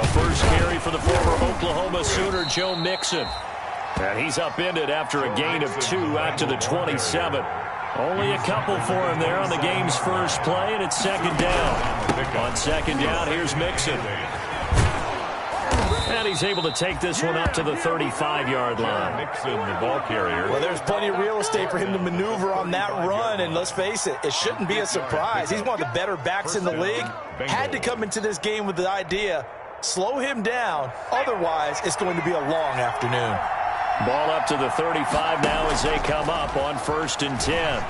The first carry for the former Oklahoma Sooner, Joe Mixon. And he's upended after a gain of 2 out to the 27. Only a couple for him there on the game's first play, and it's second down. On second down, here's Mixon. And he's able to take this one up to the 35-yard line. Mixon, the ball carrier. Well, there's plenty of real estate for him to maneuver on that run, and let's face it, it shouldn't be a surprise. He's one of the better backs in the league. Had to come into this game with the idea, slow him down, otherwise it's going to be a long afternoon. Ball up to the 35 now as they come up on 1st and 10.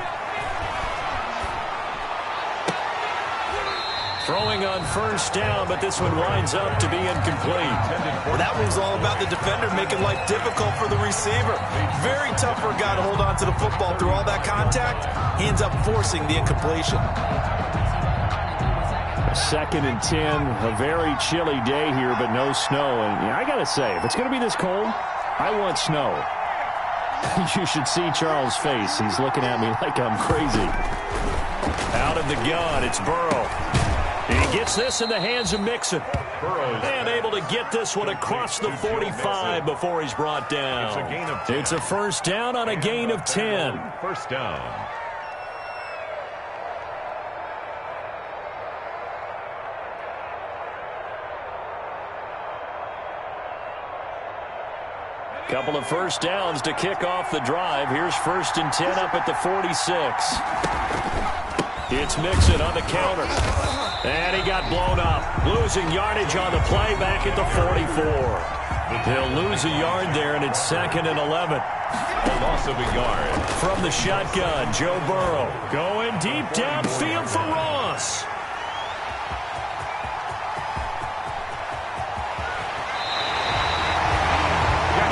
Throwing on first down, but this one winds up to be incomplete. Well, that one's all about the defender making life difficult for the receiver. Very tough for a guy to hold on to the football through all that contact. He ends up forcing the incompletion. 2nd and 10, a very chilly day here, but no snow. And I got to say, if it's going to be this cold, I want snow. You should see Charles' face. He's looking at me like I'm crazy. Out of the gun, it's Burrow. He gets this in the hands of Mixon. And able to get this one across the 45 before he's brought down. It's a first down on a gain of 10. First down. Couple of first downs to kick off the drive. Here's 1st and 10 up at the 46. It's Mixon on the counter. And he got blown up. Losing yardage on the play back at the 44. He'll lose a yard there, and it's 2nd and 11. A loss of a yard. From the shotgun, Joe Burrow going deep downfield for Ross.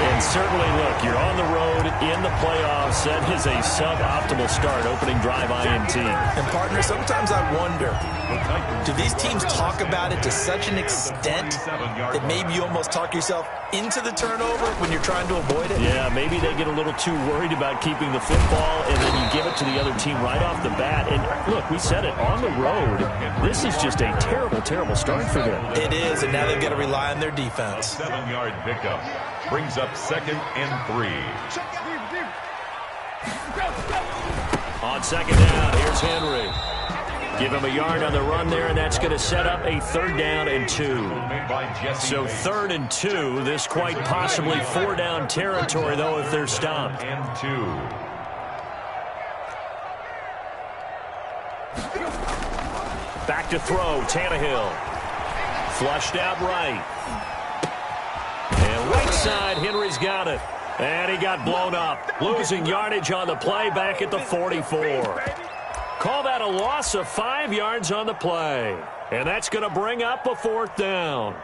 And certainly, look, you're on the road in the playoffs. That is a suboptimal start, opening drive INT. And, partner, sometimes I wonder, do these teams talk about it to such an extent that maybe you almost talk yourself into the turnover when you're trying to avoid it? Yeah, maybe they get a little too worried about keeping the football, and then you give it to the other team right off the bat. And, look, we said it, on the road, this is just a terrible, terrible start for them. It is, and now they've got to rely on their defense. 7-yard pickup. Brings up 2nd and 3. On second down, here's Henry. Give him a yard on the run there, and that's going to set up a 3rd down and 2. So 3rd and 2. This quite possibly 4-down territory, though, if they're stopped. And 2. Back to throw, Tannehill. Flushed out right. And right side, Henry's got it. And he got blown up. Losing yardage on the play back at the 44. Call that a loss of 5 yards on the play. And that's going to bring up a 4th down.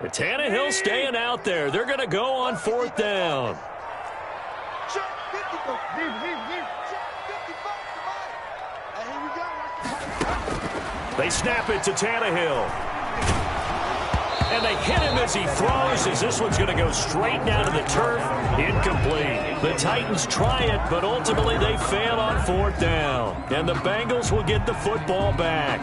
Tannehill staying out there. They're going to go on 4th down. They snap it to Tannehill. And they hit him as he throws, as this one's going to go straight down to the turf. Incomplete. The Titans try it, but ultimately they fail on 4th down. And the Bengals will get the football back.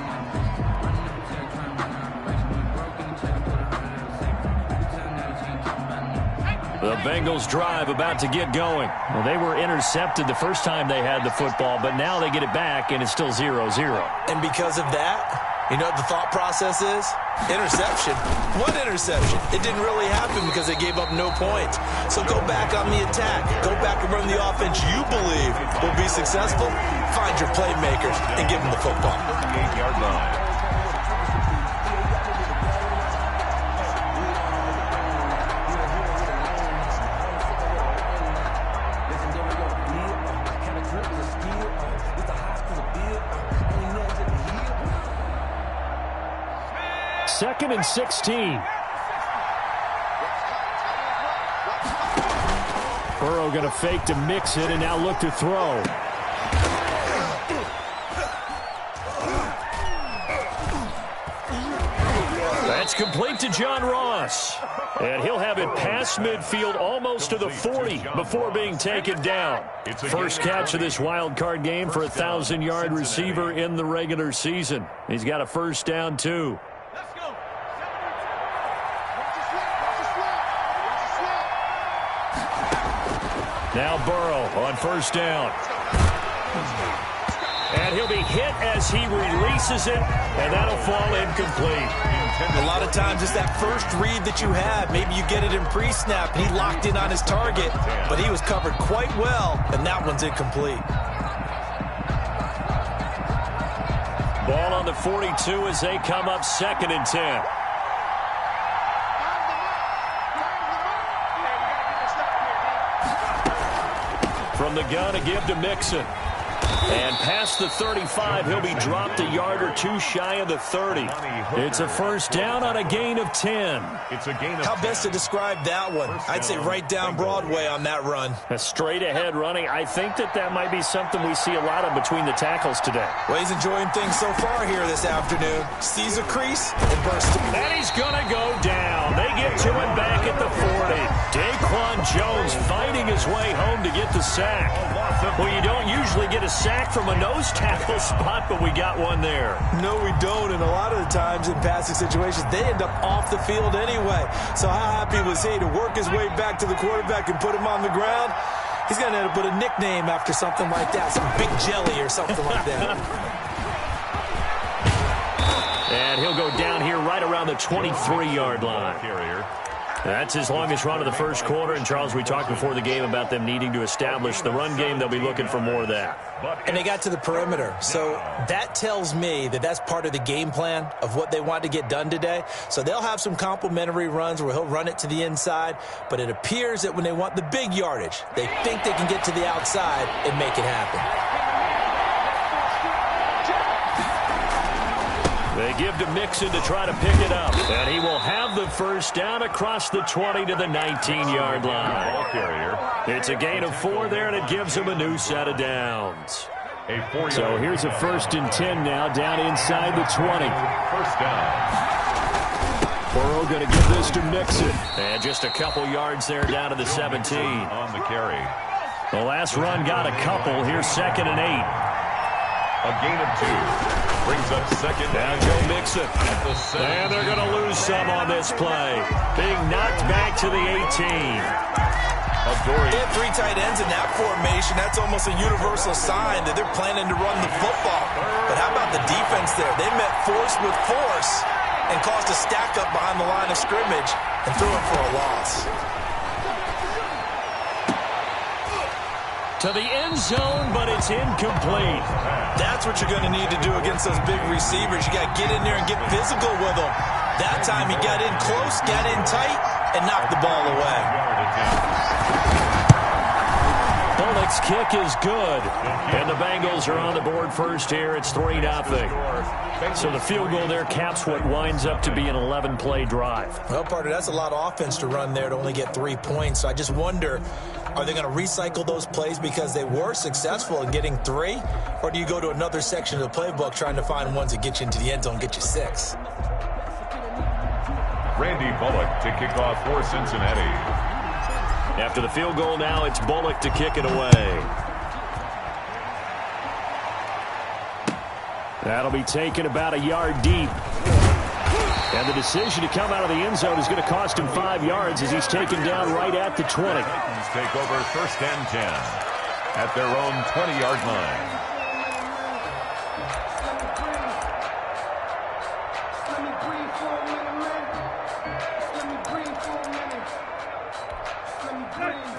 The Bengals drive about to get going. Well, they were intercepted the first time they had the football, but now they get it back, and it's still 0-0. And because of that, you know what the thought process is? Interception. What interception? It didn't really happen because they gave up no points. So go back on the attack. Go back and run the offense you believe will be successful. Find your playmakers and give them the football. 8-yard line. Second and 16. Burrow going to fake to mix it and now look to throw. That's complete to John Ross. And he'll have it past midfield almost to the 40 before being taken down. First catch of this wild card game for a 1,000-yard receiver in the regular season. He's got a first down, too. Now Burrow on first down. And he'll be hit as he releases it, and that'll fall incomplete. A lot of times it's that first read that you have. Maybe you get it in pre-snap, and he locked in on his target, but he was covered quite well, and that one's incomplete. Ball on the 42 as they come up 2nd and 10. From the gun, a give to Mixon. And past the 35, he'll be dropped a yard or two shy of the 30. It's a first down on a gain of 10. How best to describe that one? I'd say right down Broadway on that run. A straight-ahead running. I think that might be something we see a lot of between the tackles today. Well, he's enjoying things so far here this afternoon. Sees a crease and bursts. And he's going to go down. They get to him back at the 40. Daquan Jones fighting his way home to get the sack. Well, you don't usually get a sack from a nose tackle spot, but we got one there. No, we don't, and a lot of the times in passing situations, they end up off the field anyway. So how happy was he to work his way back to the quarterback and put him on the ground? He's going to end up with a nickname after something like that, some Big Jelly or something like that. And he'll go down here right around the 23-yard line. That's his longest run of the first quarter. And, Charles, we talked before the game about them needing to establish the run game. They'll be looking for more of that. And they got to the perimeter. So that tells me that that's part of the game plan of what they want to get done today. So they'll have some complimentary runs where he'll run it to the inside. But it appears that when they want the big yardage, they think they can get to the outside and make it happen. They give to Mixon to try to pick it up. And he will have the first down across the 20 to the 19-yard line. It's a gain of 4 there, and it gives him a new set of downs. So here's a 1st and 10 now, down inside the 20. First down. Burrow going to give this to Mixon. And just a couple yards there down to the 17. On the carry. The last run got a couple. Here's 2nd and 8. A gain of 2. Brings up 2nd. Now Joe Mixon. And they're going to lose some on this play. Being knocked back to the 18. They have 3 tight ends in that formation. That's almost a universal sign that they're planning to run the football. But how about the defense there? They met force with force and caused a stack up behind the line of scrimmage and threw it for a loss. To the end zone, but it's incomplete. That's what you're going to need to do against those big receivers. You got to get in there and get physical with them. That time he got in close, got in tight, and knocked the ball away. Bullock's kick is good. And the Bengals are on the board first here. It's 3-0. So the field goal there caps what winds up to be an 11-play drive. Well, partner, that's a lot of offense to run there to only get 3 points. So I just wonder, are they going to recycle those plays because they were successful in getting 3? Or do you go to another section of the playbook trying to find ones that get you into the end zone and get you 6? Randy Bullock to kick off for Cincinnati. After the field goal now, it's Bullock to kick it away. That'll be taken about a yard deep. And the decision to come out of the end zone is going to cost him 5 yards as he's taken down right at the 20. Titans take over 1st and 10 at their own 20-yard line.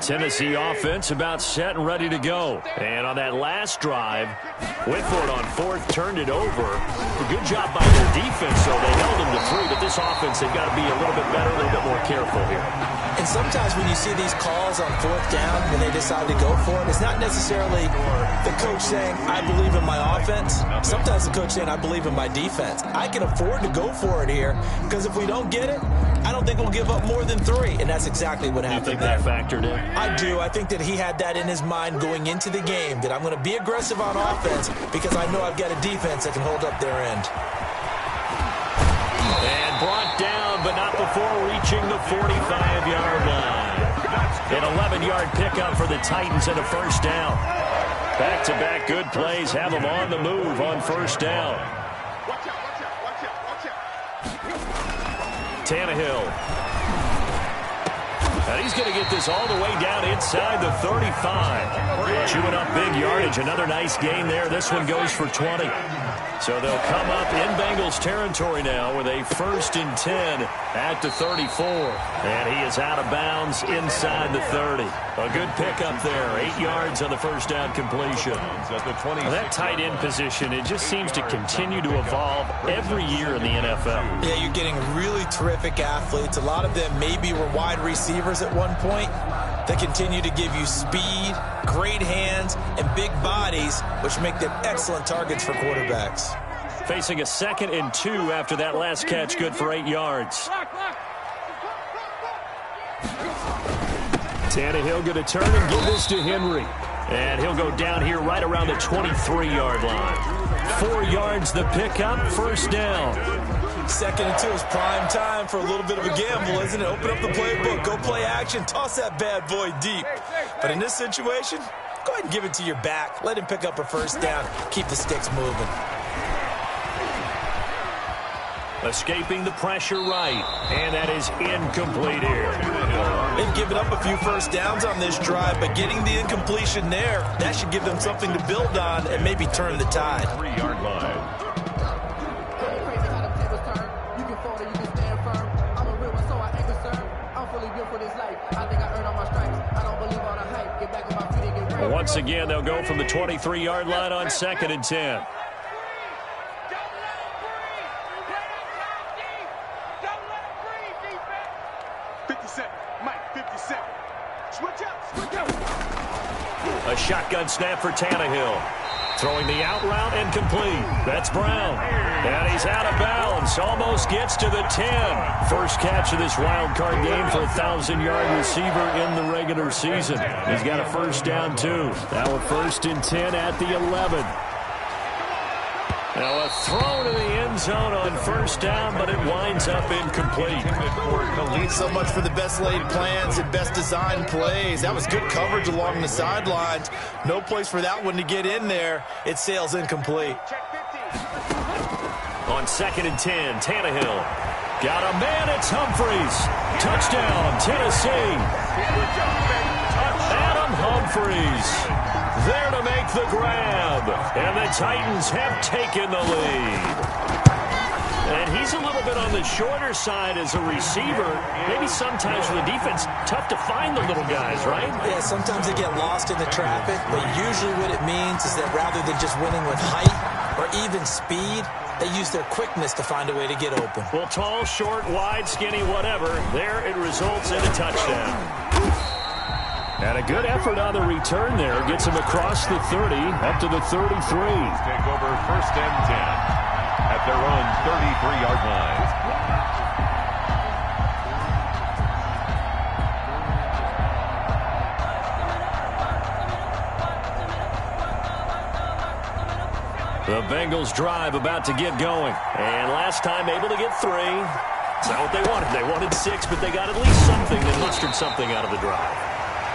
Tennessee offense about set and ready to go. And on that last drive, went for it on 4th, turned it over. A good job by their defense, so they held them to 3. But this offense, they've got to be a little bit better, a little bit more careful here. And sometimes when you see these calls on 4th down, when they decide to go for it, it's not necessarily the coach saying, I believe in my offense. Sometimes the coach saying, I believe in my defense. I can afford to go for it here, because if we don't get it, I don't think we'll give up more than 3. And that's exactly what happened. You think that factored in? I do. I think that he had that in his mind going into the game, that I'm going to be aggressive on offense because I know I've got a defense that can hold up their end. And brought down approaching the 45-yard line. An 11-yard pickup for the Titans and a first down. Back-to-back good plays have them on the move on first down. Tannehill. And he's going to get this all the way down inside the 35. Chewing up big yardage. Another nice gain there. This one goes for 20. So they'll come up in Bengals territory now with a 1st and 10 at the 34. And he is out of bounds inside the 30. A good pickup there. 8 yards on the first down completion. That tight end position, it just seems to continue to evolve every year in the NFL. Yeah, you're getting really terrific athletes. A lot of them maybe were wide receivers at one point. They continue to give you speed, great hands, and big bodies, which make them excellent targets for quarterbacks. Facing a 2nd and 2 after that last catch, good for 8 yards. Tannehill going to turn and give this to Henry. And he'll go down here right around the 23-yard line. 4 yards the pickup, first down. 2nd and 2 is prime time for a little bit of a gamble, isn't it? Open up the playbook, go play action, toss that bad boy deep. But in this situation, go ahead and give it to your back. Let him pick up a first down. Keep the sticks moving. Escaping the pressure right, and that is incomplete here. They've given up a few first downs on this drive, but getting the incompletion there, that should give them something to build on and maybe turn the tide. 3-yard line. Once again, they'll go from the 23-yard line on 2nd and 10. A shotgun snap for Tannehill. Throwing the out route and complete. That's Brown. And he's out of bounds. Almost gets to the 10. First catch of this wild card game for a 1,000-yard receiver in the regular season. He's got a first down, too. Now a 1st and 10 at the 11. Now a throw to the end zone on first down, but it winds up incomplete. So much for the best laid plans and best designed plays. That was good coverage along the sidelines. No place for that one to get in there. It sails incomplete. On 2nd and 10, Tannehill. Got a man, it's Humphries. Touchdown, Tennessee. Adam Humphries there to make the grab. And the Titans have taken the lead. And he's a little bit on the shorter side as a receiver. Maybe sometimes for the defense, tough to find the little guys, right? Yeah, sometimes they get lost in the traffic, but usually what it means is that rather than just winning with height or even speed, they use their quickness to find a way to get open. Well, tall, short, wide, skinny, whatever, there it results in a touchdown. And a good effort on the return there. Gets him across the 30, up to the 33. Take over 1st and 10 at their own 33-yard line. The Bengals drive about to get going. And last time able to get 3. It's not what they wanted. They wanted 6, but they got at least something. They mustered something out of the drive.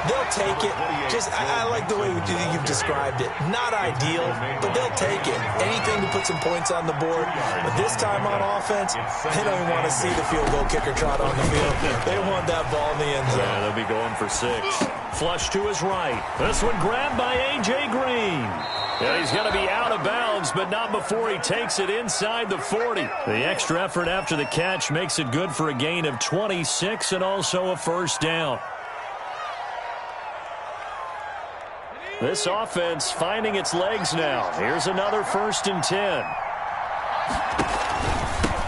They'll take it. I like the way you've described it. Not ideal, but they'll take it. Anything to put some points on the board. But this time on offense, they don't even want to see the field goal kicker trot on the field. They want that ball in the end zone. Yeah, they'll be going for 6. Flush to his right. This one grabbed by A.J. Green. Yeah, he's going to be out of bounds, but not before he takes it inside the 40. The extra effort after the catch makes it good for a gain of 26 and also a first down. This offense finding its legs now. Here's another 1st and 10.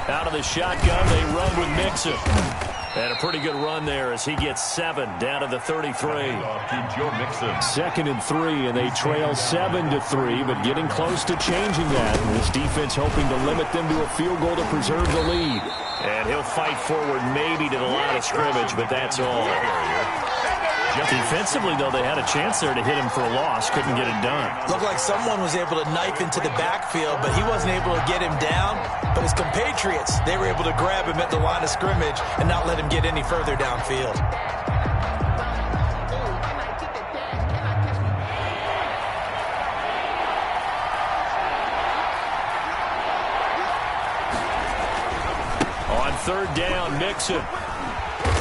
Out of the shotgun, they run with Mixon. And a pretty good run there as he gets 7 down to the 33. 2nd and 3, and they trail 7-3, but getting close to changing that. And this defense hoping to limit them to a field goal to preserve the lead. And he'll fight forward maybe to the line of scrimmage, but that's all. Defensively, though, they had a chance there to hit him for a loss. Couldn't get it done. Looked like someone was able to knife into the backfield, but he wasn't able to get him down. But his compatriots, they were able to grab him at the line of scrimmage and not let him get any further downfield. On third down, Mixon.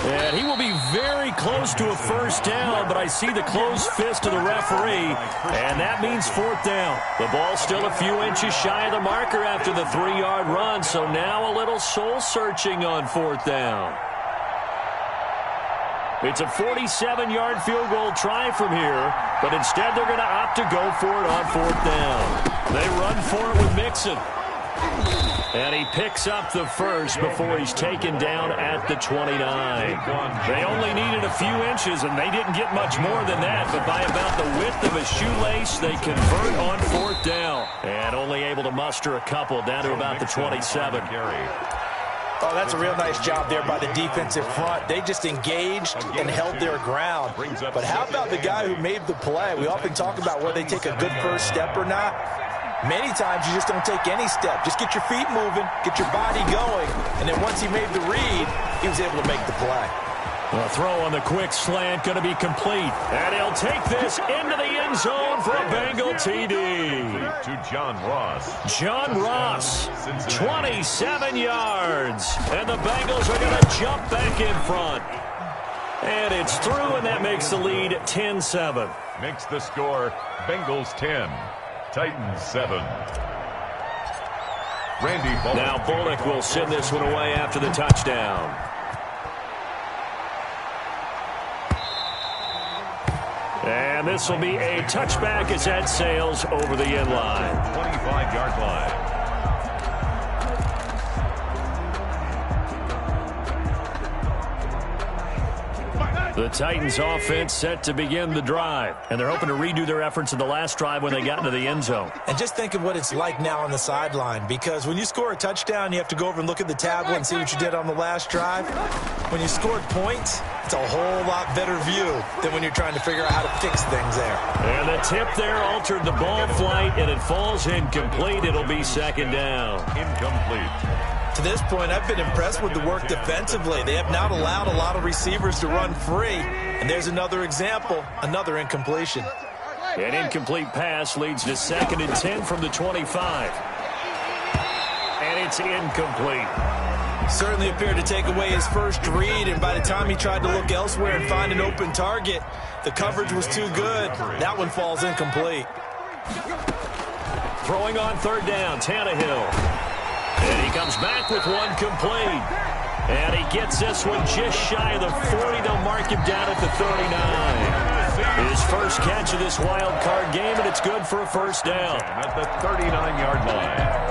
And he will be very close to a first down, but I see the closed fist of the referee, and that means fourth down. The ball's still a few inches shy of the marker after the 3-yard run, so now a little soul-searching on fourth down. It's a 47-yard field goal try from here, but instead they're going to opt to go for it on fourth down. They run for it with Mixon. And he picks up the first before he's taken down at the 29. They only needed a few inches, and they didn't get much more than that. But by about the width of a shoelace, they convert on fourth down. And only able to muster a couple down to about the 27. Oh, that's a real nice job there by the defensive front. They just engaged and held their ground. But how about the guy who made the play? We often talk about whether they take a good first step or not. Many times you just don't take any step. Just get your feet moving, get your body going, and then once he made the read, he was able to make the play. The throw on the quick slant going to be complete. And he'll take this into the end zone for a Bengal TD. To John Ross. John Ross, 27 yards. And the Bengals are going to jump back in front. And it's through, and that makes the lead 10-7. Makes the score Bengals 10. Titans 7. Randy Bullock. Now Bullock will send this one away after the touchdown. And this will be a touchback as that sails over the end line. 25-yard line. The Titans offense set to begin the drive, and they're hoping to redo their efforts in the last drive when they got into the end zone. And just think of what it's like now on the sideline, because when you score a touchdown, you have to go over and look at the tablet and see what you did on the last drive. When you scored points, it's a whole lot better view than when you're trying to figure out how to fix things there. And the tip there altered the ball flight, and it falls incomplete. It'll be second down. Incomplete. To this point, I've been impressed with the work defensively. They have not allowed a lot of receivers to run free. And there's another example, another incompletion. An incomplete pass leads to 2nd and 10 from the 25. And it's incomplete. Certainly appeared to take away his first read, and by the time he tried to look elsewhere and find an open target, the coverage was too good. That one falls incomplete. Throwing on third down, Tannehill. And he comes back with one complete. And he gets this one just shy of the 40. They'll mark him down at the 39. His first catch of this wild card game, and it's good for a first down. At the 39-yard line.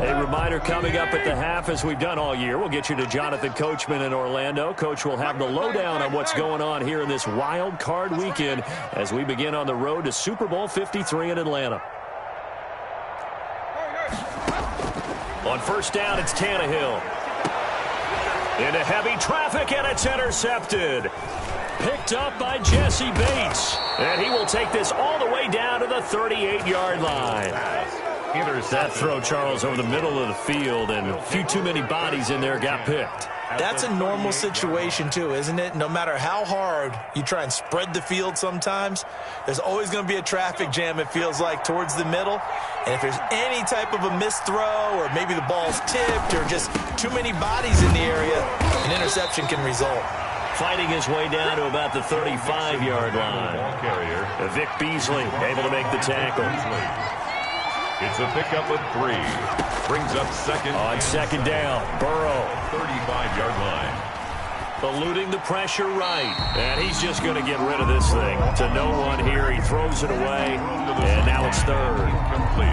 A reminder coming up at the half, as we've done all year. We'll get you to Jonathan Coachman in Orlando. Coach will have the lowdown on what's going on here in this wild card weekend as we begin on the road to Super Bowl 53 in Atlanta. On first down, it's Tannehill. Into heavy traffic, and it's intercepted. Picked up by Jesse Bates. And he will take this all the way down to the 38-yard line. That throw, Charles, over the middle of the field, and a few too many bodies in there got picked. That's a normal situation, too, isn't it? No matter how hard you try and spread the field sometimes, there's always going to be a traffic jam, it feels like, towards the middle. And if there's any type of a missed throw, or maybe the ball's tipped, or just too many bodies in the area, an interception can result. Fighting his way down to about the 35-yard line. Vic Beasley able to make the tackle. It's a pickup of 3. Brings up second. On second down, Burrow. 35-yard line. Eluding the pressure right. And he's just going to get rid of this thing. To no one here. He throws it away. And now it's third.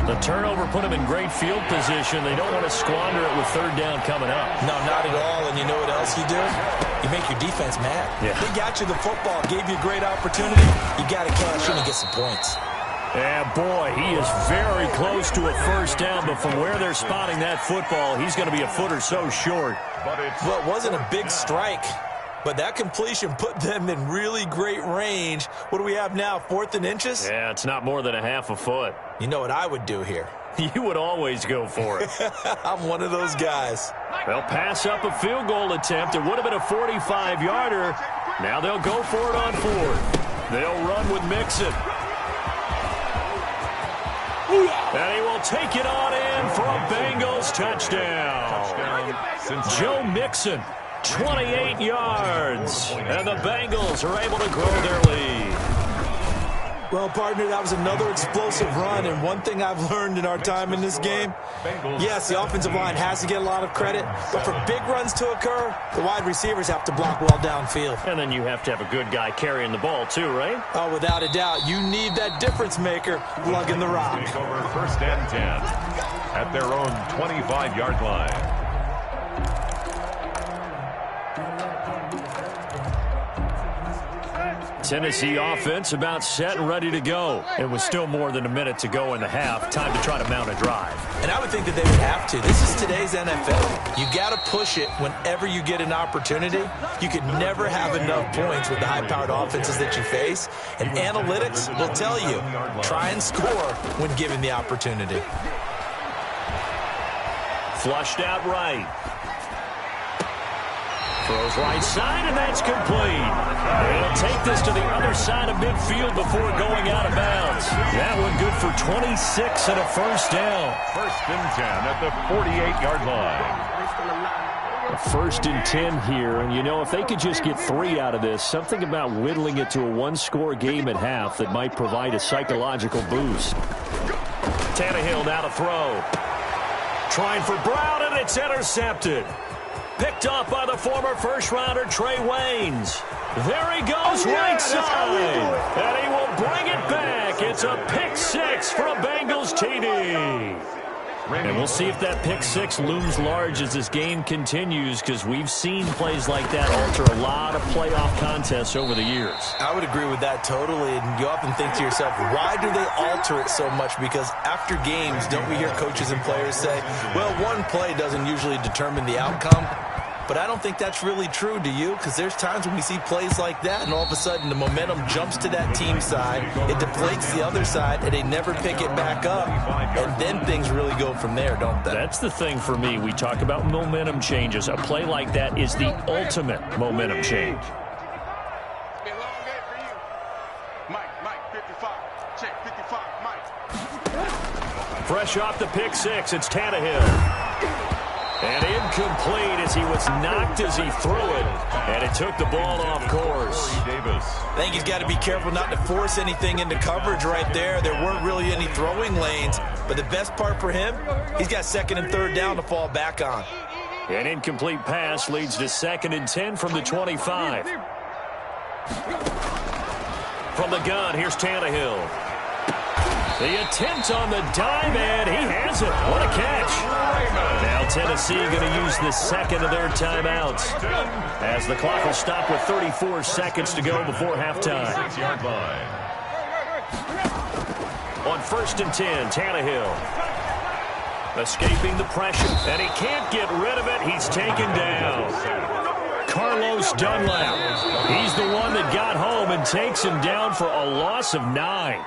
The turnover put him in great field position. They don't want to squander it with third down coming up. No, not at all. And you know what else you do? You make your defense mad. Yeah. They got you the football, gave you a great opportunity. You got to cash in and get some points. And boy, he is very close to a first down, but from where they're spotting that football, he's going to be a foot or so short. Well, it wasn't a big strike, but that completion put them in really great range. What do we have now, 4th and inches? Yeah, it's not more than a half a foot. You know what I would do here? You would always go for it. I'm one of those guys. They'll pass up a field goal attempt. It would have been a 45-yarder. Now they'll go for it on 4th. They'll run with Mixon. And he will take it on in for a Bengals touchdown. Joe Mixon, 28 yards. And the Bengals are able to grow their lead. Well, partner, that was another explosive run, and one thing I've learned in our time in this game, yes, the offensive line has to get a lot of credit, but for big runs to occur, the wide receivers have to block well downfield. And then you have to have a good guy carrying the ball too, right? Oh, without a doubt. You need that difference maker lugging the rock. Over 1st and 10 at their own 25-yard line. Tennessee offense about set and ready to go. It was still more than a minute to go in the half. Time to try to mount a drive. And I would think that they would have to. This is today's NFL. You got to push it whenever you get an opportunity. You could never have enough points with the high-powered offenses that you face. And analytics will tell you, try and score when given the opportunity. Flushed out right. Throws right side, and that's complete. They'll take this to the other side of midfield before going out of bounds. That one good for 26 and a first down. 1st and 10 at the 48-yard line. A 1st and 10 here, and you know, if they could just get 3 out of this, something about whittling it to a one-score game at half that might provide a psychological boost. Tannehill now to throw. Trying for Brown, and it's intercepted. Picked off by the former first-rounder Trey Waynes. There he goes, right side. And he will bring it back. It's a pick 6 for a Bengals TD. And we'll see if that pick 6 looms large as this game continues, because we've seen plays like that alter a lot of playoff contests over the years. I would agree with that totally, and you often think to yourself, why do they alter it so much? Because after games, don't we hear coaches and players say, well, one play doesn't usually determine the outcome? But I don't think that's really true, do you? Because there's times when we see plays like that, and all of a sudden the momentum jumps to that team side, it deflates the other side, and they never pick it back up, and then things really go from there, don't they? That's the thing for me. We talk about momentum changes. A play like that is the ultimate momentum change. Fresh off the pick 6, it's Tannehill. And incomplete as he was knocked as he threw it. And it took the ball off course. I think he's got to be careful not to force anything into coverage right there. There weren't really any throwing lanes. But the best part for him, he's got 2nd and 3rd down to fall back on. An incomplete pass leads to 2nd and 10 from the 25. From the gun, here's Tannehill. The attempt on the dime, and he has it. What a catch. Now Tennessee going to use the 2nd of their timeouts, as the clock will stop with 34 seconds to go before halftime. 6-yard line. On 1st and 10, Tannehill escaping the pressure, and he can't get rid of it. He's taken down. Carlos Dunlap. He's the one that got home and takes him down for a loss of 9.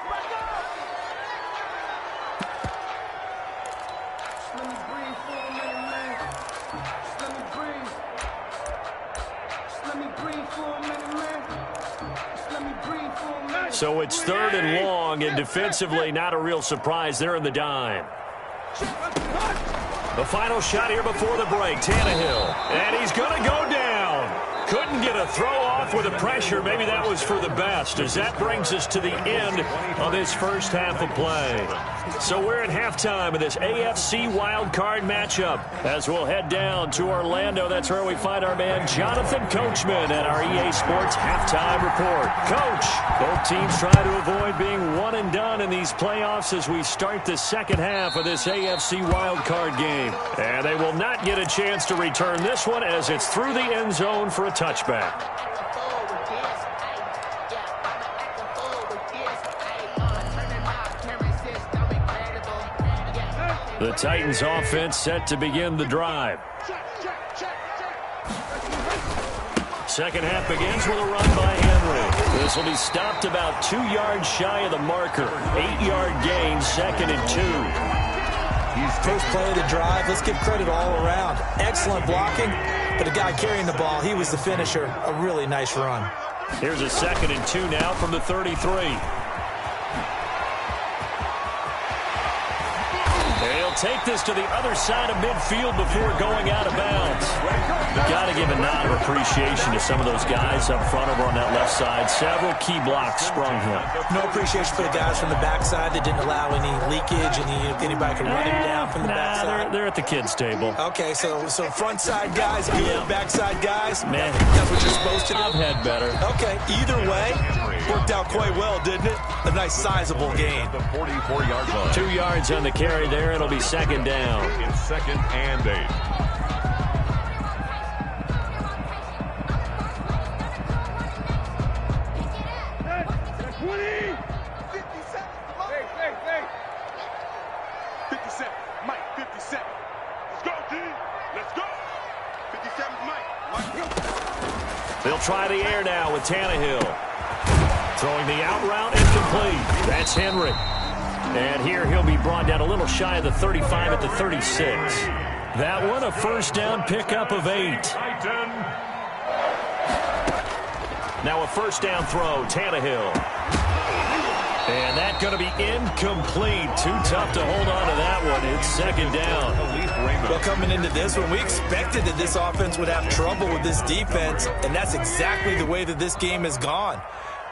So it's 3rd and long, and defensively not a real surprise. They're in the dime. The final shot here before the break, Tannehill. And he's going to go down. Couldn't get a throw off with the pressure. Maybe that was for the best, as that brings us to the end of this first half of play. So we're at halftime of this AFC wildcard matchup, as we'll head down to Orlando. That's where we find our man Jonathan Coachman at our EA Sports halftime report. Coach, both teams try to avoid being one and done in these playoffs as we start the second half of this AFC wildcard game. And they will not get a chance to return this one, as it's through the end zone for a touchback. The Titans offense set to begin the drive. Second half begins with a run by Henry. This will be stopped about 2 yards shy of the marker. 8-yard gain, 2nd and 2. First play of the drive, let's give credit all around. Excellent blocking, but the guy carrying the ball, he was the finisher. A really nice run. Here's a 2nd and 2 now from the 33. They'll take this to the other side of midfield before going out of bounds. Got to give a nod of appreciation to some of those guys up front over on that left side. Several key blocks sprung him. No appreciation for the guys from the backside that didn't allow any leakage, and anybody could run him down from the backside. They're at the kids' table. Okay, so front side guys, good, backside guys. Man, that's what you're supposed to do. I've had better. Okay, either way, worked out quite well, didn't it? A nice sizable gain. The 44-yard line. 2 yards on the carry there. It'll be 2nd down. It's 2nd and 8. They'll try the air now with Tannehill. Throwing the out route, incomplete. That's Henry. And here he'll be brought down a little shy of the 35 at the 36. That one, a first down pickup of 8. Now a first down throw, Tannehill. And that's going to be incomplete. Too tough to hold on to that one. It's 2nd down. Well, coming into this one, we expected that this offense would have trouble with this defense, and that's exactly the way that this game has gone.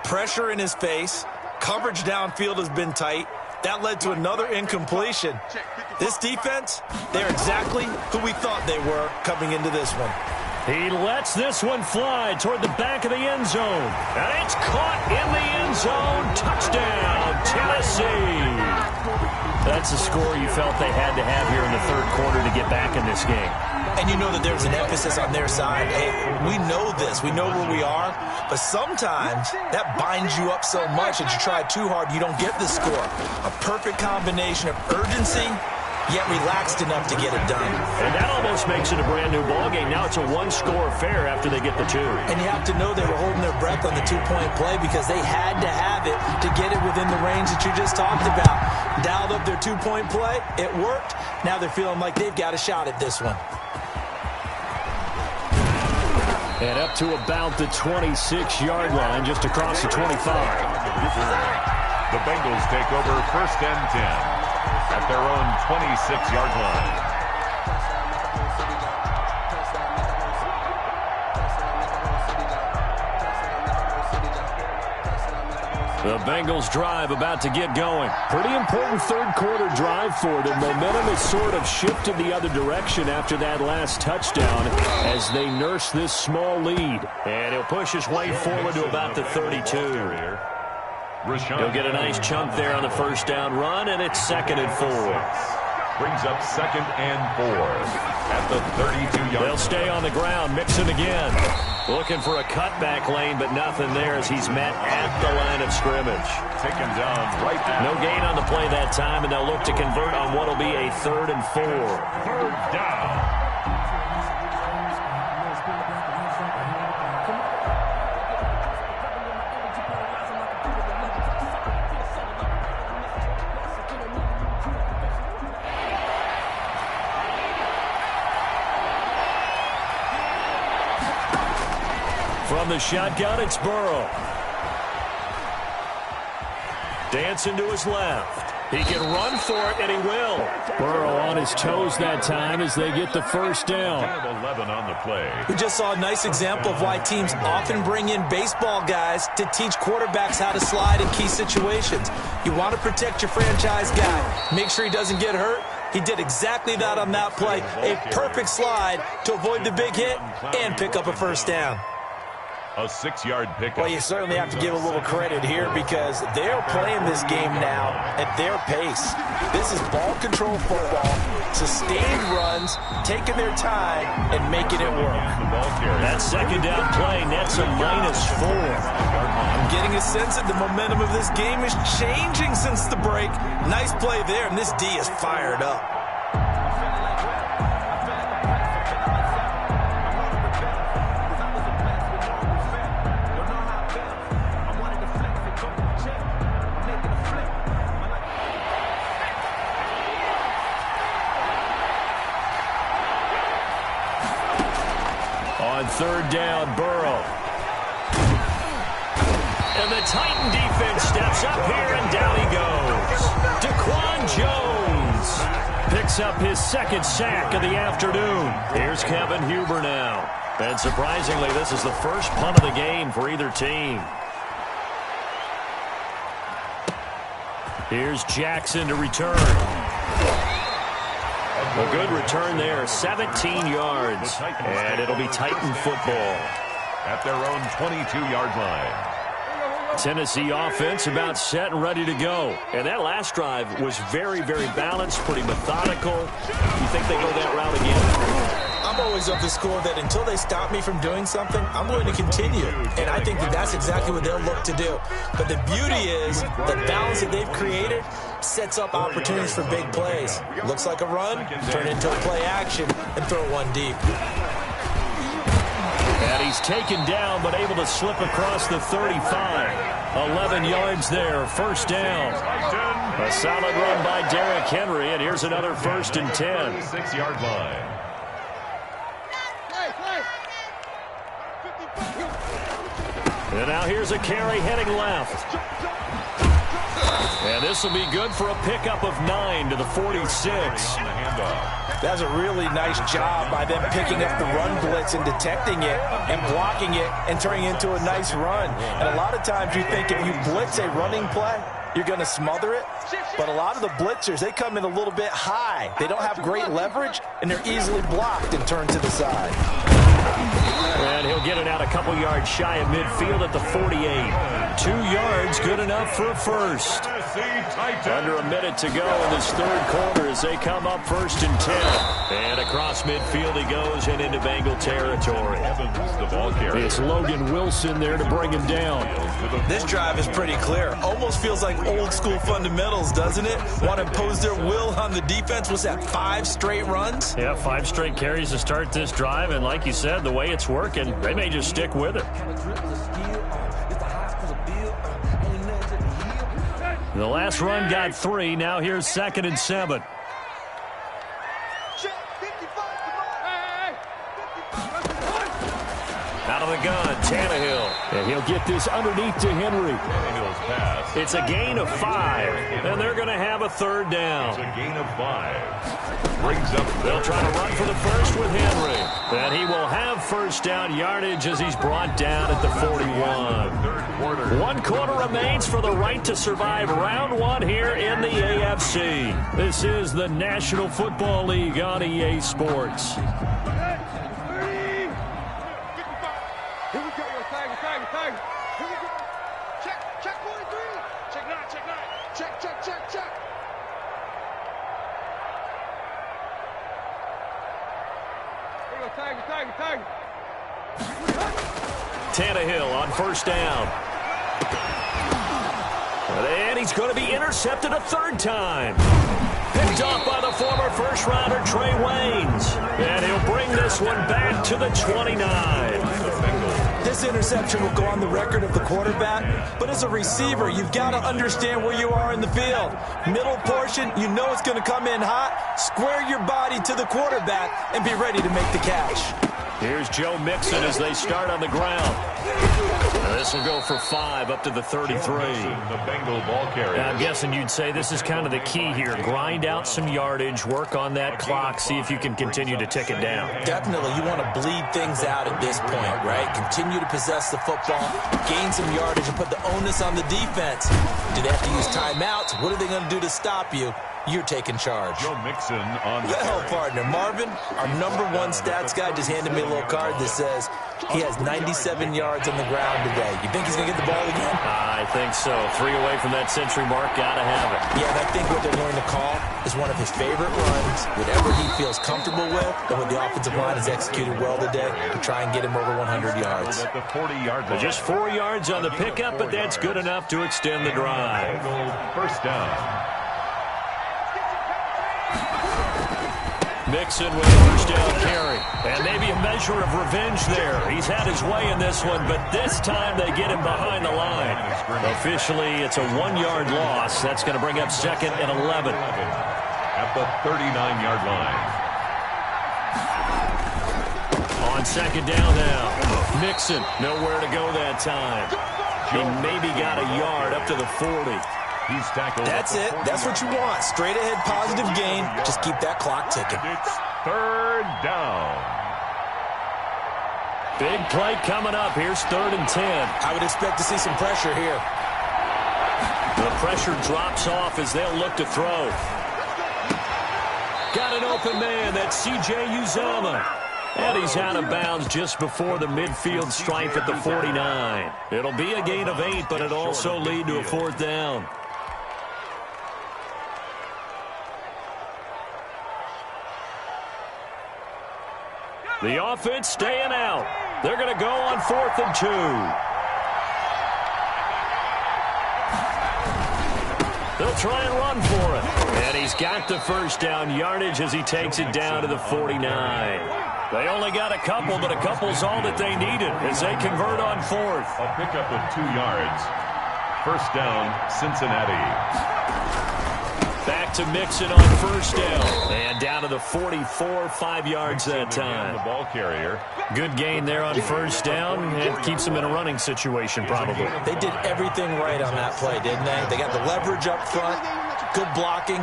Pressure in his face. Coverage downfield has been tight. That led to another incompletion. This defense, they're exactly who we thought they were coming into this one. He lets this one fly toward the back of the end zone. And it's caught in the end zone. Touchdown, Tennessee. That's a score you felt they had to have here in the 3rd quarter to get back in this game. And you know that there's an emphasis on their side. Hey, we know this. We know where we are. But sometimes that binds you up so much that you try too hard, you don't get the score. A perfect combination of urgency, yet relaxed enough to get it done. And that almost makes it a brand-new ballgame. Now it's a 1-score affair after they get the 2. And you have to know they were holding their breath on the 2-point play because they had to have it to get it within the range that you just talked about. Dialed up their 2-point play. It worked. Now they're feeling like they've got a shot at this one. And up to about the 26-yard line, just across the 25. The Bengals take over 1st and 10 at their own 26-yard line. The Bengals drive about to get going. Pretty important 3rd quarter drive for them. Momentum has sort of shifted the other direction after that last touchdown as they nurse this small lead. And he'll push his way forward to about the 32. He'll get a nice chunk there on the first down run, and it's 2nd and 4. Brings up 2nd and 4 at the 32-yard. They'll stay on the ground, mixing again. Looking for a cutback lane, but nothing there as he's met at the line of scrimmage. Taken down right there. No gain on the play that time, and they'll look to convert on what will be a 3rd and 4. 3rd down. From the shotgun, it's Burrow. Dancing to his left. He can run for it, and he will. Burrow on his toes that time as they get the first down. 11 on the play. We just saw a nice example of why teams often bring in baseball guys to teach quarterbacks how to slide in key situations. You want to protect your franchise guy. Make sure he doesn't get hurt. He did exactly that on that play. A perfect slide to avoid the big hit and pick up a first down. A 6-yard pickup. Well, you certainly have to give a little credit here because they're playing this game now at their pace. This is ball control football, sustained runs, taking their time, and making it work. That 2nd down play nets a -4. I'm getting a sense that the momentum of this game is changing since the break. Nice play there, and this D is fired up. On third down, Burrow. And the Titan defense steps up here, and down he goes. Daquan Jones picks up his second sack of the afternoon. Here's Kevin Huber now. And surprisingly, this is the first punt of the game for either team. Here's Jackson to return. A good return there, 17 yards. And it'll be Titan football. At their own 22-yard line. Tennessee offense about set and ready to go. And that last drive was very, very balanced, pretty methodical. You think they go that route again? I'm always of the school that until they stop me from doing something, I'm going to continue. And I think that that's exactly what they'll look to do. But the beauty is the balance that they've created sets up opportunities for big plays. Looks like a run, turn it into a play action, and throw one deep. And he's taken down, but able to slip across the 35. 11 yards there, first down. A solid run by Derrick Henry, and here's another 1st and 10. 6-yard line. And now here's a carry heading left. And this will be good for a pickup of 9 to the 46. That's a really nice job by them picking up the run blitz and detecting it and blocking it and turning it into a nice run. And a lot of times you think if you blitz a running play, you're going to smother it. But a lot of the blitzers, they come in a little bit high. They don't have great leverage, and they're easily blocked and turned to the side. And he'll get it out a couple yards shy of midfield at the 48. 2 yards, good enough for a first. Under a minute to go in this third quarter as they come up 1st and 10. And across midfield he goes and into Bengal territory. It's Logan Wilson there to bring him down. This drive is pretty clear. Almost feels like old school fundamentals, doesn't it? Want to impose their will on the defense. Was that 5 straight runs? Yeah, 5 straight carries to start this drive. And like you said, the way it's working, they may just stick with it. The last run got 3. Now here's 2nd and 7. Out of the gun, Tannehill. And he'll get this underneath to Henry. Tannehill's pass. It's a gain of 5. And they're going to have a 3rd down. It's a gain of 5. Brings up. They'll try to run for the first with Henry. And he will have first down yardage as he's brought down at the 41. Third quarter. 1 quarter remains for the right to survive round 1 here in the AFC. This is the National Football League on EA Sports. Tannehill on first down. And he's going to be intercepted a 3rd time. Picked off by the former first-rounder Trey Waynes. And he'll bring this one back to the 29. This interception will go on the record of the quarterback, but as a receiver, you've got to understand where you are in the field. Middle portion, you know it's going to come in hot. Square your body to the quarterback and be ready to make the catch. Here's Joe Mixon as they start on the ground. This will go for 5 up to the 33. The Bengal ball carrier. I'm guessing you'd say this is kind of the key here. Grind out some yardage, work on that clock, see if you can continue to tick it down. Definitely, you want to bleed things out at this point, right? Continue to possess the football, gain some yardage, and put the onus on the defense. Do they have to use timeouts? What are they going to do to stop you? You're taking charge. Joe Mixon on the well, partner, Marvin, our #1 stats guy just handed me a little card that says he has 97 yards on the ground today. You think he's going to get the ball again? I think so. 3 away from that century mark. Got to have it. Yeah, and I think what they're going to call is one of his favorite runs, whatever he feels comfortable with, and when the offensive line has executed well today, to try and get him over 100 yards. At the 40-yard line. Just 4 yards on the pickup, but that's good enough to extend the drive. First down. Mixon with a first down carry. And maybe a measure of revenge there. He's had his way in this one, but this time they get him behind the line. Officially, it's a 1-yard loss. That's going to bring up 2nd and 11. At the 39-yard line. On On second down now. Mixon, nowhere to go that time. He maybe got a yard up to the 40. He's tackled. That's it. That's what you want. Straight ahead positive gain. Just keep that clock ticking. It's third down. Big play coming up. Here's 3rd and 10. I would expect to see some pressure here. The pressure drops off as they'll look to throw. Got an open man. That's C.J. Uzomah. And he's out of bounds just before the midfield stripe at the 49. It'll be a gain of 8, but it'll also lead to a 4th down. The offense staying out. They're going to go on 4th and 2. They'll try and run for it. And he's got the first down yardage as he takes it down to the 49. They only got a couple, but a couple's all that they needed as they convert on 4th. A pickup of 2 yards. First down, Cincinnati. Back to Mixon on first down. And down to the 44, 5 yards that time. The ball carrier. Good gain there on first down. It keeps them in a running situation probably. They did everything right on that play, didn't they? They got the leverage up front, good blocking,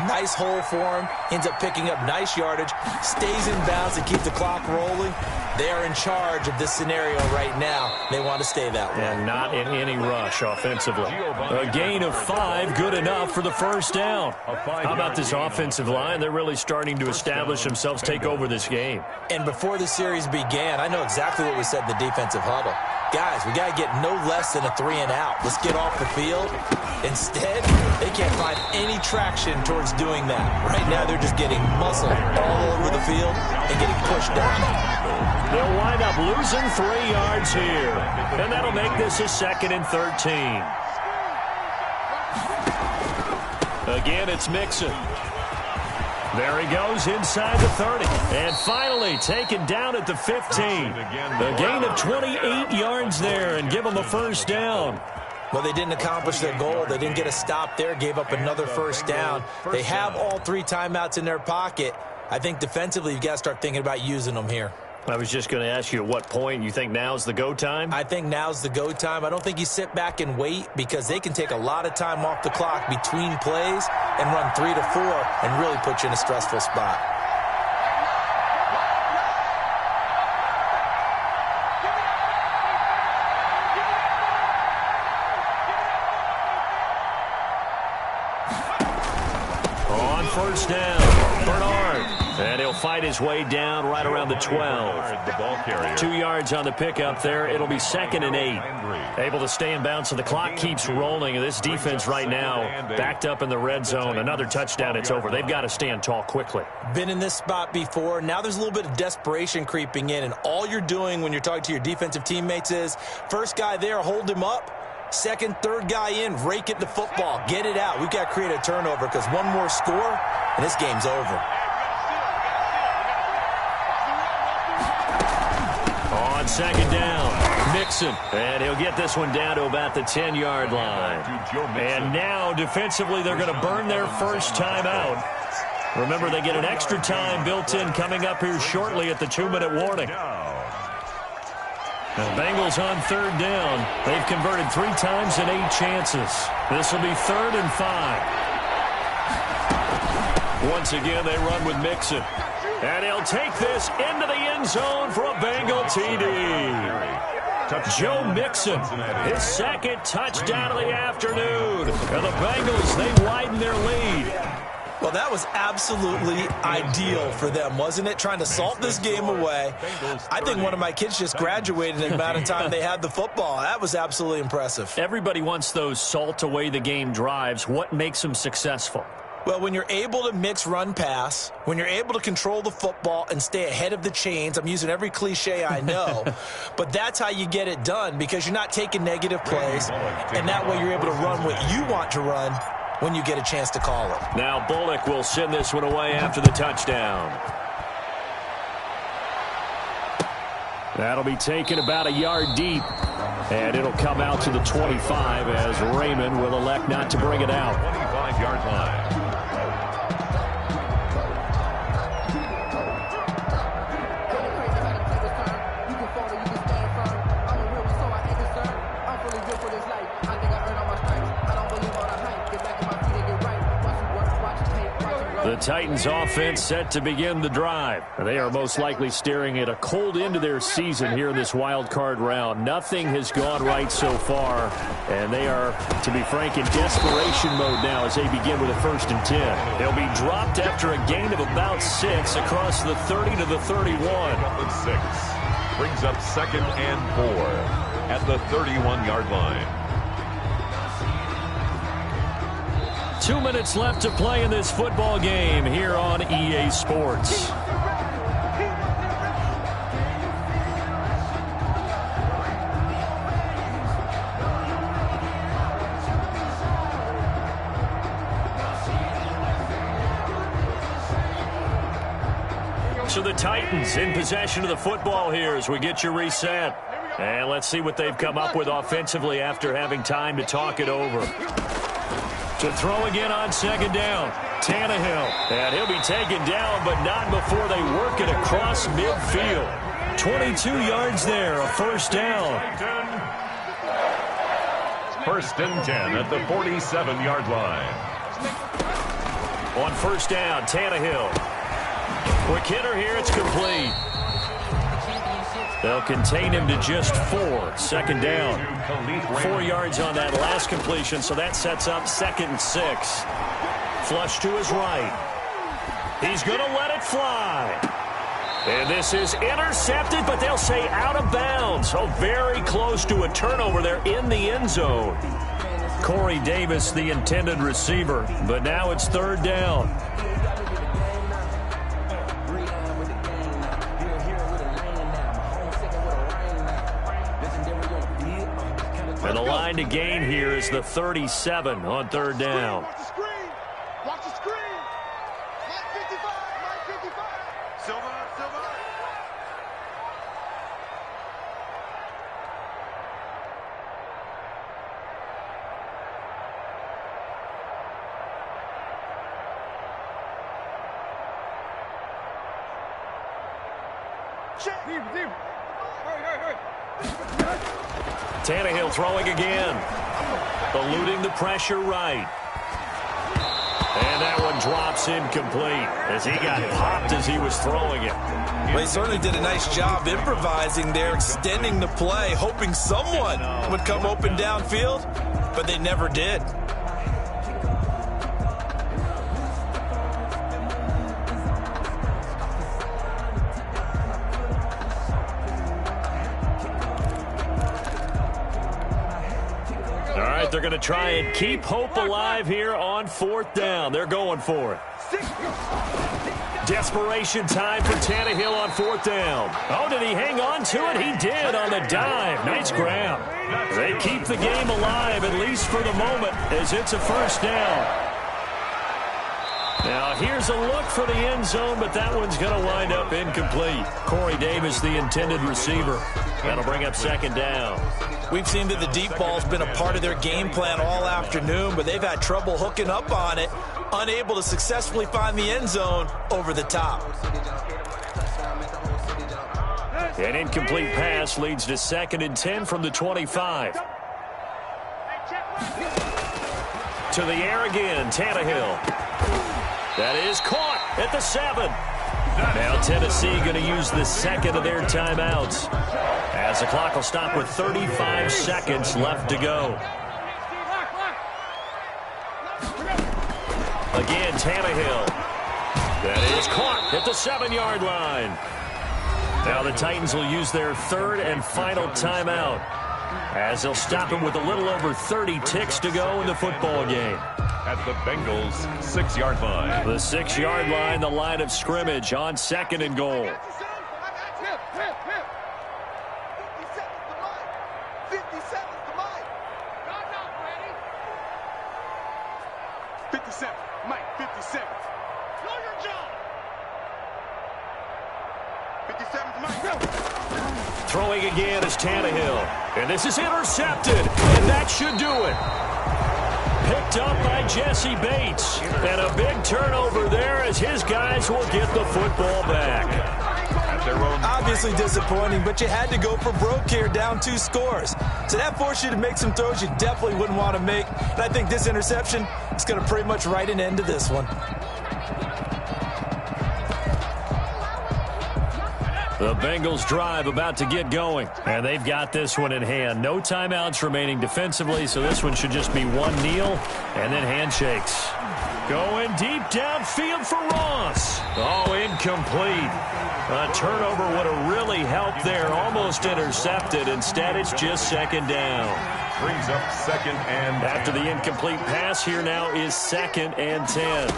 nice hole for him, ends up picking up nice yardage, stays in bounds to keep the clock rolling. They are in charge of this scenario right now. They want to stay that way. And not in any rush offensively. A gain of 5, good enough for the first down. How about this offensive line? They're really starting to establish themselves, take over this game. And before the series began, I know exactly what we said in the defensive huddle. Guys, we got to get no less than a 3-and-out. Let's get off the field. Instead, they can't find any traction towards doing that. Right now, they're just getting muscled all over the field and getting pushed down. They'll wind up losing 3 yards here. And that'll make this a 2nd and 13. Again, it's Mixon. There he goes inside the 30. And finally taken down at the 15. A gain of 28 yards there and give them a first down. Well, they didn't accomplish their goal. They didn't get a stop there, gave up another first down. They have all 3 timeouts in their pocket. I think defensively, you've got to start thinking about using them here. I was just going to ask you at what point you think now's the go time? I think now's the go time. I don't think you sit back and wait because they can take a lot of time off the clock between plays and run 3 to 4 and really put you in a stressful spot. On first down, Bernard. And he'll fight his way down right around the 12. 2 yards on the pickup there. It'll be 2nd and 8. Able to stay in bounds, so the clock keeps rolling. And this defense right now backed up in the red zone. Another touchdown, it's over. They've got to stand tall quickly. Been in this spot before. Now there's a little bit of desperation creeping in. And all you're doing when you're talking to your defensive teammates is, first guy there, hold him up. Second, third guy in, rake at the football. Get it out. We've got to create a turnover because one more score, and this game's over. On second down, Mixon. And he'll get this one down to about the 10-yard line. And now, defensively, they're going to burn their first time out. Remember, they get an extra time built in coming up here shortly at the 2-minute warning. The Bengals on third down. They've converted 3 times and 8 chances. This will be 3rd and 5. Once again, they run with Mixon. And he'll take this into the end zone for a Bengal TD. Joe Mixon, his 2nd touchdown of the afternoon. And the Bengals, they widen their lead. Well, that was absolutely ideal for them, wasn't it? Trying to salt this game away. I think one of my kids just graduated in the amount of time they had the football. That was absolutely impressive. Everybody wants those salt away the game drives. What makes them successful? Well, when you're able to mix run-pass, when you're able to control the football and stay ahead of the chains, I'm using every cliche I know, but that's how you get it done because you're not taking negative plays, and that way you're able to run what you want to run when you get a chance to call it. Now Bullock will send this one away after the touchdown. That'll be taken about a yard deep, and it'll come out to the 25 as Raymond will elect not to bring it out. 25-yard line. The Titans offense set to begin the drive. They are most likely staring at a cold end to their season here in this wild card round. Nothing has gone right so far, and they are, to be frank, in desperation mode now as they begin with a 1st and 10. They'll be dropped after a gain of about 6 across the 30 to the 31. 6 brings up 2nd and 4 at the 31-yard line. 2 minutes left to play in this football game here on EA Sports. So the Titans in possession of the football here as we get you reset. And let's see what they've come up with offensively after having time to talk it over. To throw again on 2nd down. Tannehill. And he'll be taken down, but not before they work it across midfield. 22 yards there, a 1st down. 1st and 10 at the 47-yard line. On 1st down, Tannehill. Quick hitter here, it's complete. They'll contain him to just 4. 2nd down. 4 yards on that last completion, so that sets up 2nd and 6. Flush to his right. He's going to let it fly. And this is intercepted, but they'll say out of bounds. So very close to a turnover there in the end zone. Corey Davis, the intended receiver, but now it's 3rd down. And the line to gain here is the 37 on 3rd down. Watch the screen. Watch the screen. Line 55. Line 55. Silver. Deep. Hurry. Tannehill throwing again. Eluding the pressure right. And that one drops incomplete as he got popped as he was throwing it. Well, he certainly did a nice job improvising there, extending the play, hoping someone would come open downfield, but they never did. They're going to try and keep hope alive here on 4th down. They're going for it. Desperation time for Tannehill on 4th down. Oh, did he hang on to it? He did on the dive. Nice grab. They keep the game alive, at least for the moment, as it's a 1st down. Now, here's a look for the end zone, but that one's going to wind up incomplete. Corey Davis, the intended receiver. That'll bring up 2nd down. We've seen that the deep ball's been a part of their game plan all afternoon, but they've had trouble hooking up on it, unable to successfully find the end zone over the top. An incomplete pass leads to 2nd and 10 from the 25. To the air again, Tannehill. That is caught at the 7. Now Tennessee going to use the 2nd of their timeouts, as the clock will stop with 35 seconds left to go. Again, Tannehill. That is caught at the 7-yard line. Now the Titans will use their 3rd and final timeout, as they'll stop him with a little over 30 ticks to go in the football game. At the Bengals' 6-yard line. The 6-yard line, the line of scrimmage on 2nd and goal. 57. Mike, 57. Know your job. 57's Mike. Throwing again is Tannehill. And this is intercepted. And that should do it. Picked up by Jesse Bates. And a big turnover there as his guys will get the football back. Obviously disappointing, but you had to go for broke here, down 2 scores. So that forced you to make some throws you definitely wouldn't want to make. And I think this interception is going to pretty much write an end to this one. The Bengals drive about to get going. And they've got this one in hand. No timeouts remaining defensively, so this one should just be one kneel and then handshakes. Going deep downfield for Ross. Oh, incomplete. A turnover would have really helped there. Almost intercepted. Instead, it's just second down. Brings up second and 10. After the incomplete pass, here now is second and 10.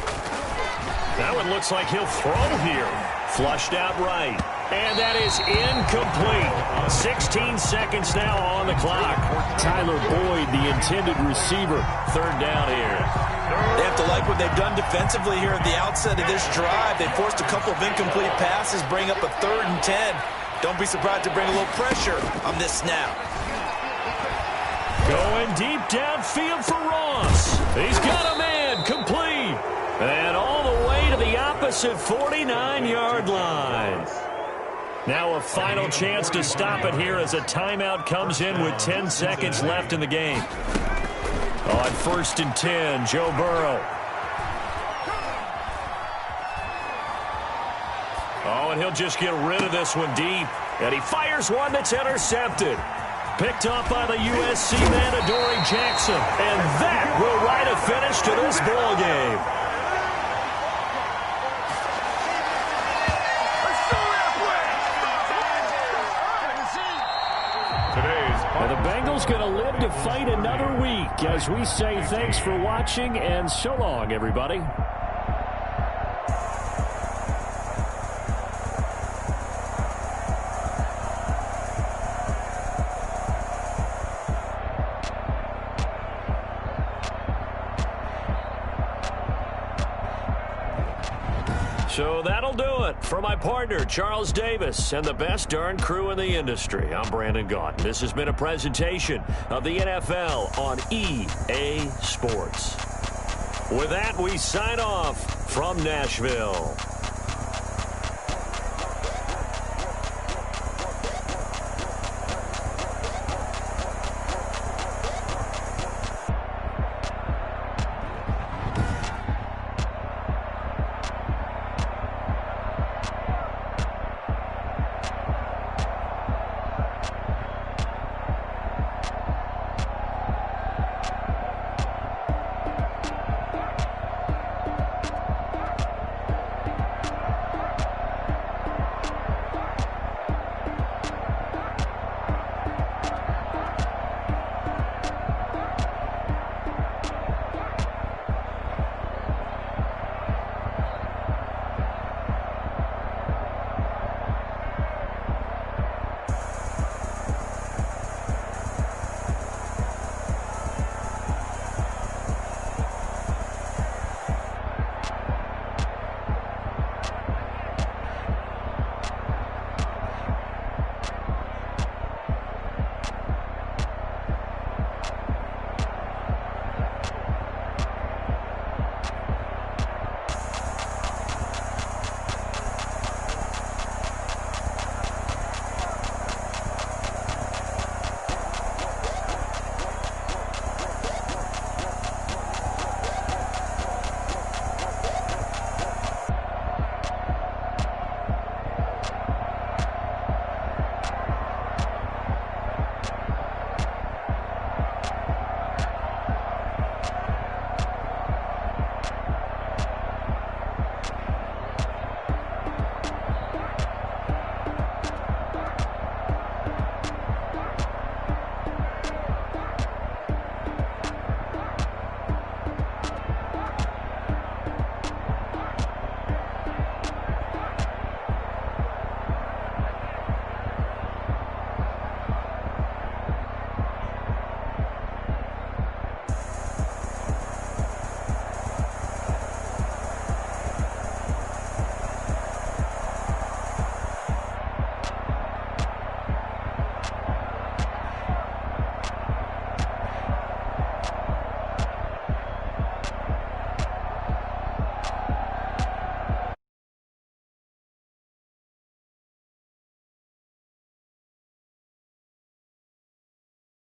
That one looks like he'll throw here. Flushed out right. And that is incomplete. 16 seconds now on the clock. Tyler Boyd, the intended receiver. Third down here. They have to like what they've done defensively here at the outset of this drive. They forced a couple of incomplete passes, bring up a 3rd and 10. Don't be surprised to bring a little pressure on this snap. Going deep downfield for Ross. He's got a man complete. And all the way to the opposite 49-yard line. Now a final chance to stop it here as a timeout comes in with 10 seconds left in the game. On 1st and 10, Joe Burrow. Oh, and he'll just get rid of this one deep. And he fires one that's intercepted. Picked up by the USC man, Adoree Jackson. And that will write a finish to this ball game. And the Bengals going to live to fight another week as we say thanks for watching and so long, everybody. So that'll do it for my partner, Charles Davis, and the best darn crew in the industry. I'm Brandon Gaudin. This has been a presentation of the NFL on EA Sports. With that, we sign off from Nashville.